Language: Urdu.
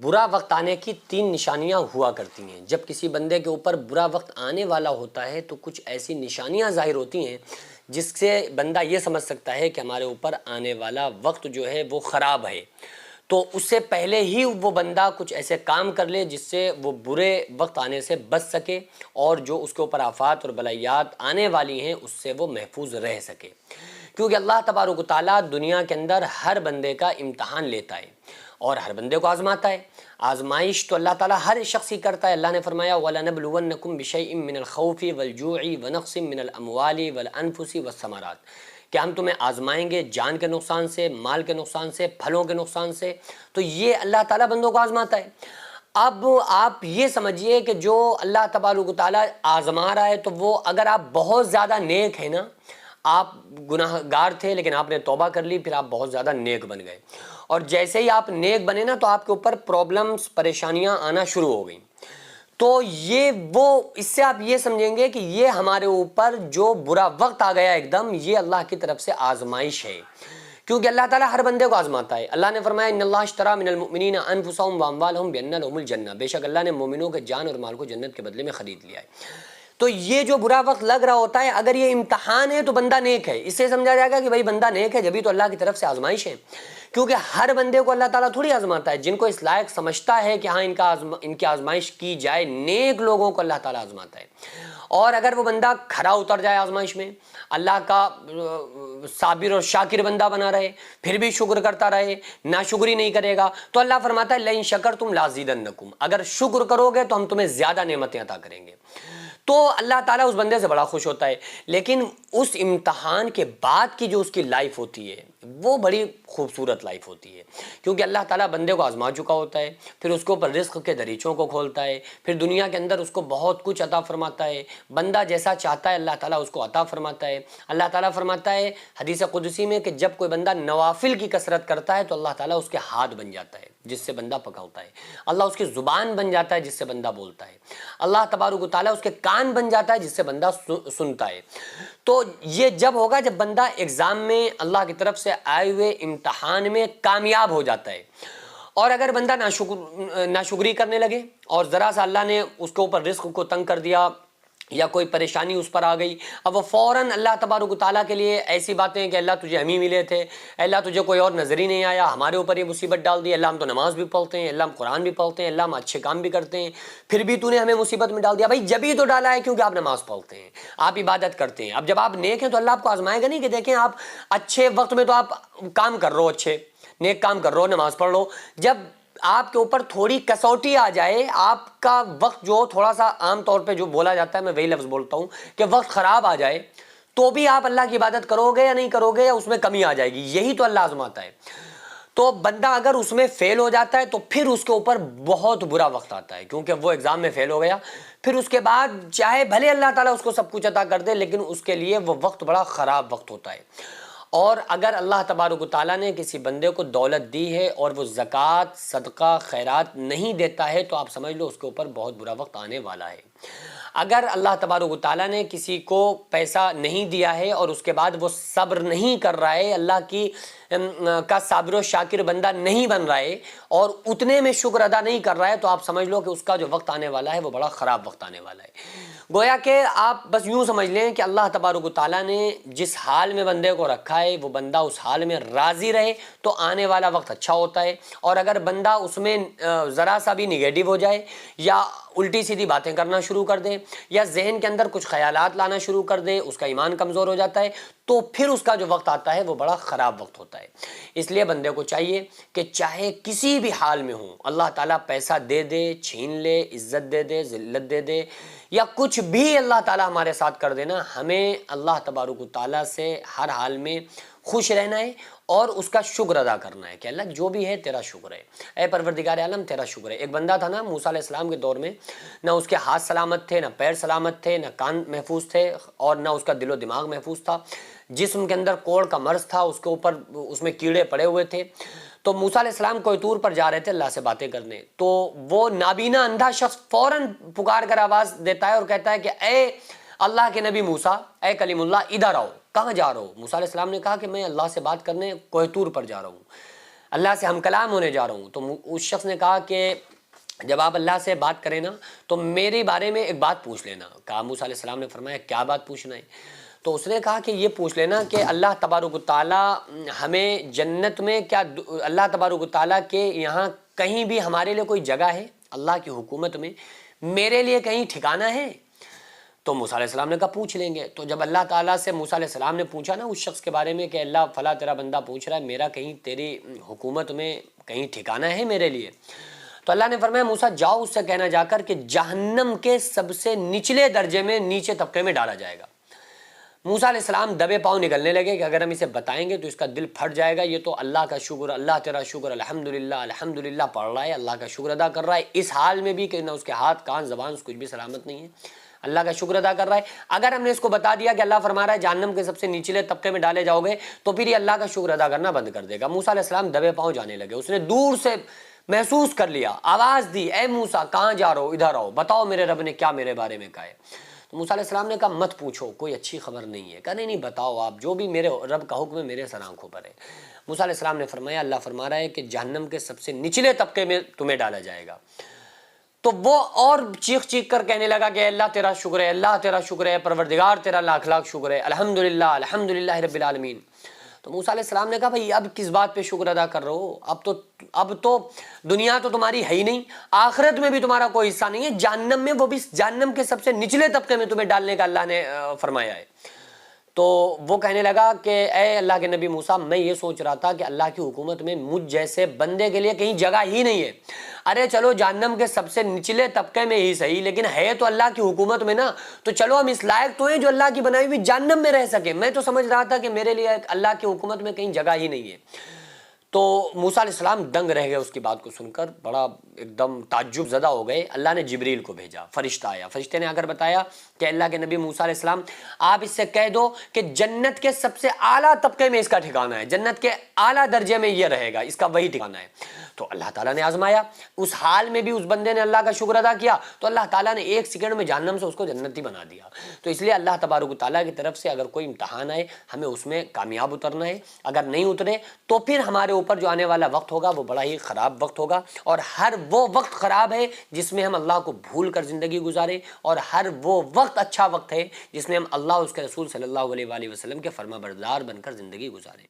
برا وقت آنے کی 3 نشانیاں ہوا کرتی ہیں۔ جب کسی بندے کے اوپر برا وقت آنے والا ہوتا ہے تو کچھ ایسی نشانیاں ظاہر ہوتی ہیں جس سے بندہ یہ سمجھ سکتا ہے کہ ہمارے اوپر آنے والا وقت جو ہے وہ خراب ہے، تو اس سے پہلے ہی وہ بندہ کچھ ایسے کام کر لے جس سے وہ برے وقت آنے سے بچ سکے اور جو اس کے اوپر آفات اور بلائیات آنے والی ہیں اس سے وہ محفوظ رہ سکے۔ کیونکہ اللہ تبارک و تعالیٰ دنیا کے اندر ہر بندے کا امتحان لیتا ہے اور ہر بندے کو آزماتا ہے۔ آزمائش تو اللہ تعالیٰ ہر شخص ہی کرتا ہے۔ اللہ نے فرمایا وَلَنَبْلُوَنَّكُمْ بِشَيْءٍ مِّنَ الْخَوْفِ وَالْجُوعِ وَنَقْصٍ مِّنَ الْأَمْوَالِ وَالْأَنفُسِ وَالثَّمَرَاتِ، کہ ہم تمہیں آزمائیں گے جان کے نقصان سے، مال کے نقصان سے، پھلوں کے نقصان سے۔ تو یہ اللہ تعالیٰ بندوں کو آزماتا ہے۔ اب آپ یہ سمجھیے کہ جو اللہ تبارک و تعالیٰ آزما رہا ہے تو وہ اگر آپ بہت زیادہ نیک ہیں نا، آپ گناہ گار تھے لیکن آپ نے توبہ کر لی، پھر آپ بہت زیادہ نیک بن گئے، اور جیسے ہی آپ نیک بنے نا تو آپ کے اوپر پرابلمز، پریشانیاں آنا شروع ہو گئیں، تو یہ وہ اس سے آپ یہ سمجھیں گے کہ یہ ہمارے اوپر جو برا وقت آ گیا ایک دم، یہ اللہ کی طرف سے آزمائش ہے، کیونکہ اللہ تعالیٰ ہر بندے کو آزماتا ہے۔ اللہ نے فرمایا ان اللہ اشترى من المؤمنین انفسهم واموالهم بان لهم الجنہ، بے شک اللہ نے مومنوں کے جان اور مال کو جنت کے بدلے میں خرید لیا ہے۔ تو یہ جو برا وقت لگ رہا ہوتا ہے، اگر یہ امتحان ہے تو بندہ نیک ہے، اس سے سمجھا جائے گا کہ بھائی بندہ نیک ہے، جبھی تو اللہ کی طرف سے آزمائش ہے، کیونکہ ہر بندے کو اللہ تعالیٰ تھوڑی آزماتا ہے۔ جن کو اس لائق سمجھتا ہے کہ ہاں ان کی آزمائش کی جائے، نیک لوگوں کو اللہ تعالیٰ آزماتا ہے، اور اگر وہ بندہ کھرا اتر جائے آزمائش میں، اللہ کا صابر اور شاکر بندہ بنا رہے، پھر بھی شکر کرتا رہے، ناشکری نہیں کرے گا، تو اللہ فرماتا ہے لئن شکرتم لازیدنکم، اگر شکر کرو گے تو ہم تمہیں زیادہ نعمتیں عطا کریں گے۔ تو اللہ تعالیٰ اس بندے سے بڑا خوش ہوتا ہے، لیکن اس امتحان کے بعد کی جو اس کی لائف ہوتی ہے وہ بڑی خوبصورت لائف ہوتی ہے، کیونکہ اللہ تعالیٰ بندے کو آزما چکا ہوتا ہے، پھر اس کے اوپر رزق کے دریچوں کو کھولتا ہے، پھر دنیا کے اندر اس کو بہت کچھ عطا فرماتا ہے، بندہ جیسا چاہتا ہے اللہ تعالیٰ اس کو عطا فرماتا ہے۔ اللہ تعالیٰ فرماتا ہے حدیث قدسی میں کہ جب کوئی بندہ نوافل کی کثرت کرتا ہے تو اللہ تعالیٰ اس کے ہاتھ بن جاتا ہے جس سے بندہ پکاتا ہے، اللہ اس کی زبان بن جاتا ہے جس سے بندہ بولتا ہے، اللہ تبارک و تعالیٰ اس کے کان بن جاتا ہے جس سے بندہ سنتا ہے۔ تو یہ جب ہوگا جب بندہ ایگزام میں اللہ کی طرف سے آئے ہوئے امتحان میں کامیاب ہو جاتا ہے، اور اگر بندہ ناشکری کرنے لگے اور ذرا سا اللہ نے اس کے اوپر رزق کو تنگ کر دیا یا کوئی پریشانی اس پر آ گئی، اب وہ فوراً اللہ تبارک و تعالیٰ کے لیے ایسی باتیں کہ اللہ تجھے ہم ہی ملے تھے، اللہ تجھے کوئی اور نظر ہی نہیں آیا، ہمارے اوپر یہ مصیبت ڈال دی، اللہ ہم تو نماز بھی پڑھتے ہیں، اللہ ہم قرآن بھی پڑھتے ہیں، اللہ ہم اچھے کام بھی کرتے ہیں، پھر بھی تو نے ہمیں مصیبت میں ڈال دیا۔ بھائی جبھی تو ڈالا ہے کیونکہ آپ نماز پڑھتے ہیں، آپ عبادت کرتے ہیں۔ اب جب آپ نیک ہیں تو اللہ آپ کو آزمائے گا نہیں کہ دیکھیں آپ اچھے وقت میں تو آپ کام کر رہو، اچھے نیک کام کر رہو، نماز پڑھ رہو، جب آپ کے اوپر تھوڑی کسوٹی آ جائے، آپ کا وقت جو تھوڑا سا عام طور پہ جو بولا جاتا ہے، میں وہی لفظ بولتا ہوں کہ وقت خراب آ جائے، تو بھی آپ اللہ کی عبادت کرو گے یا نہیں کرو گے، یا اس میں کمی آ جائے گی، یہی تو اللہ آزماتا ہے۔ تو بندہ اگر اس میں فیل ہو جاتا ہے تو پھر اس کے اوپر بہت برا وقت آتا ہے، کیونکہ وہ ایگزام میں فیل ہو گیا، پھر اس کے بعد چاہے بھلے اللہ تعالیٰ اس کو سب کچھ عطا کر دے، لیکن اس کے لیے وہ وقت بڑا خراب وقت ہوتا ہے۔ اور اگر اللہ تبارک و تعالیٰ نے کسی بندے کو دولت دی ہے اور وہ زکوٰۃ، صدقہ، خیرات نہیں دیتا ہے تو آپ سمجھ لو اس کے اوپر بہت برا وقت آنے والا ہے۔ اگر اللہ تبارک و تعالیٰ نے کسی کو پیسہ نہیں دیا ہے اور اس کے بعد وہ صبر نہیں کر رہا ہے، اللہ کا صابر و شاکر بندہ نہیں بن رہا ہے اور اتنے میں شکر ادا نہیں کر رہا ہے، تو آپ سمجھ لو کہ اس کا جو وقت آنے والا ہے وہ بڑا خراب وقت آنے والا ہے۔ گویا کہ آپ بس یوں سمجھ لیں کہ اللہ تبارک و تعالیٰ نے جس حال میں بندے کو رکھا ہے وہ بندہ اس حال میں راضی رہے تو آنے والا وقت اچھا ہوتا ہے، اور اگر بندہ اس میں ذرا سا بھی نگیٹو ہو جائے یا الٹی سیدھی باتیں کرنا شروع کر دے یا ذہن کے اندر کچھ خیالات لانا شروع کر دے، اس کا ایمان کمزور ہو جاتا ہے، تو پھر اس کا جو وقت آتا ہے وہ بڑا خراب وقت ہوتا ہے۔ اس لیے بندے کو چاہیے کہ چاہے کسی بھی حال میں ہوں، اللہ تعالیٰ پیسہ دے دے، چھین لے، عزت دے دے، ذلت دے دے، یا کچھ بھی اللہ تعالیٰ ہمارے ساتھ کر دینا، ہمیں اللہ تبارک و تعالیٰ سے ہر حال میں خوش رہنا ہے اور اس کا شکر ادا کرنا ہے کہ اللہ جو بھی ہے تیرا شکر ہے، اے پروردگار عالم تیرا شکر ہے۔ ایک بندہ تھا نا موسیٰ علیہ السلام کے دور میں، نہ اس کے ہاتھ سلامت تھے، نہ پیر سلامت تھے، نہ کان محفوظ تھے، اور نہ اس کا دل و دماغ محفوظ تھا، جسم کے اندر کوڑ کا مرض تھا، اس کے اوپر اس میں کیڑے پڑے ہوئے تھے۔ تو موسیٰ علیہ السلام کوئی طور پر جا رہے تھے اللہ سے باتیں کرنے، تو وہ نابینا اندھا شخص فوراً پکار کر آواز دیتا ہے اور کہتا ہے کہ اے اللہ کے نبی موسیٰ، اے کلیم اللہ، ادھر آؤ۔ کہاں جا رہا ہو؟ موسیٰ علیہ السلام نے کہا کہ میں اللہ سے بات کرنے کوہ طور پر جا رہا ہوں۔ اللہ سے ہم کلام ہونے جا رہا ہوں. تو اس شخص نے کہا کہ جب آپ اللہ سے بات کریں نا تو میرے بارے میں ایک بات پوچھ لینا. کہا موسیٰ علیہ السلام نے فرمایا کیا بات پوچھنا ہے؟ تو اس نے کہا کہ یہ پوچھ لینا کہ اللہ تبارک و تعالیٰ ہمیں جنت میں کیا اللہ تبارک و تعالیٰ کے یہاں کہیں بھی ہمارے لیے کوئی جگہ ہے؟ اللہ کی حکومت میں میرے لیے کہیں ٹھکانہ ہے؟ تو موسیٰ علیہ السلام نے کہا پوچھ لیں گے. تو جب اللہ تعالیٰ سے موسیٰ علیہ السلام نے پوچھا نا اس شخص کے بارے میں کہ اللہ فلاں تیرا بندہ پوچھ رہا ہے میرا کہیں تیری حکومت میں کہیں ٹھکانہ ہے میرے لیے؟ تو اللہ نے فرمایا موسیٰ جاؤ اس سے کہنا جا کر کہ جہنم کے سب سے نچلے درجے میں نیچے طبقے میں ڈالا جائے گا. موسیٰ علیہ السلام دبے پاؤں نکلنے لگے کہ اگر ہم اسے بتائیں گے تو اس کا دل پھٹ جائے گا. یہ تو اللہ کا شکر، اللہ تیرا شکر، الحمدللہ الحمدللہ پڑھ رہا ہے، اللہ کا شکر ادا کر رہا ہے اس حال میں بھی کہ نہ اس کے ہاتھ کان زبان کچھ بھی سلامت نہیں ہے، اللہ کا شکر ادا کر رہا ہے. اگر ہم نے اس کو بتا دیا کہ اللہ فرما رہا ہے جہنم کے سب سے نچلے طبقے میں ڈالے جاؤ گے تو پھر یہ اللہ کا شکر ادا کرنا بند کر دے گا. موسیٰ علیہ السلام دبے پاؤں جانے لگے. اس نے دور سے محسوس کر لیا، آواز دی، اے موسیٰ کہاں جا رہے ہو؟ ادھر آؤ، بتاؤ میرے رب نے کیا میرے بارے میں کہا ہے. تو موسیٰ علیہ السلام نے کہا مت پوچھو، کوئی اچھی خبر نہیں ہے. کہا نہیں بتاؤ، آپ جو بھی میرے رب کا حکم ہے میرے سر آنکھوں پر ہے. موسیٰ علیہ السلام نے فرمایا اللہ فرما رہا ہے کہ جہنم کے سب سے نچلے طبقے میں تمہیں ڈالا جائے گا. تو وہ اور چیخ چیخ کر کہنے لگا کہ اللہ تیرا شکر ہے، اللہ تیرا شکر ہے، پروردگار تیرا لاکھ لاکھ شکر ہے، الحمدللہ الحمدللہ رب العالمین. تو موسیٰ علیہ السلام نے کہا بھائی اب کس بات پہ شکر ادا کر رہے ہو؟ اب تو دنیا تو تمہاری ہے ہی نہیں، آخرت میں بھی تمہارا کوئی حصہ نہیں ہے، جہنم میں وہ بھی جہنم کے سب سے نچلے طبقے میں تمہیں ڈالنے کا اللہ نے فرمایا ہے. تو وہ کہنے لگا کہ اے اللہ کے نبی موسیٰ میں یہ سوچ رہا تھا کہ اللہ کی حکومت میں مجھ جیسے بندے کے لیے کہیں جگہ ہی نہیں ہے. ارے چلو جہنم کے سب سے نچلے طبقے میں ہی صحیح، لیکن ہے تو اللہ کی حکومت میں نا، تو چلو ہم اس لائق تو ہیں جو اللہ کی بنائی ہوئی جہنم میں رہ سکے. میں تو سمجھ رہا تھا کہ میرے لیے اللہ کی حکومت میں کہیں جگہ ہی نہیں ہے. تو موسیٰ علیہ السلام دنگ رہ گئے اس کی بات کو سن کر، بڑا ایک دم تعجب زدہ ہو گئے. اللہ نے جبریل کو بھیجا، فرشتہ آیا، فرشتے نے آ کر بتایا کہ اللہ کے نبی موسیٰ علیہ السلام آپ اس سے کہہ دو کہ جنت کے سب سے اعلیٰ طبقے میں اس کا ٹھکانہ ہے، جنت کے اعلیٰ درجے میں یہ رہے گا، اس کا وہی ٹھکانہ ہے. تو اللہ تعالیٰ نے آزمایا، اس حال میں بھی اس بندے نے اللہ کا شکر ادا کیا تو اللہ تعالیٰ نے ایک سیکنڈ میں جہنم سے اس کو جنتی بنا دیا. تو اس لیے اللہ تبارک و تعالیٰ کی طرف سے اگر کوئی امتحان آئے ہمیں اس میں کامیاب اترنا ہے. اگر نہیں اترے تو پھر ہمارے اوپر جو آنے والا وقت ہوگا وہ بڑا ہی خراب وقت ہوگا. اور ہر وہ وقت خراب ہے جس میں ہم اللہ کو بھول کر زندگی گزاریں، اور ہر وہ وقت اچھا وقت ہے جس میں ہم اللہ اس کے رسول صلی اللہ علیہ وآلہ وسلم کے فرما بردار بن کر زندگی گزاریں.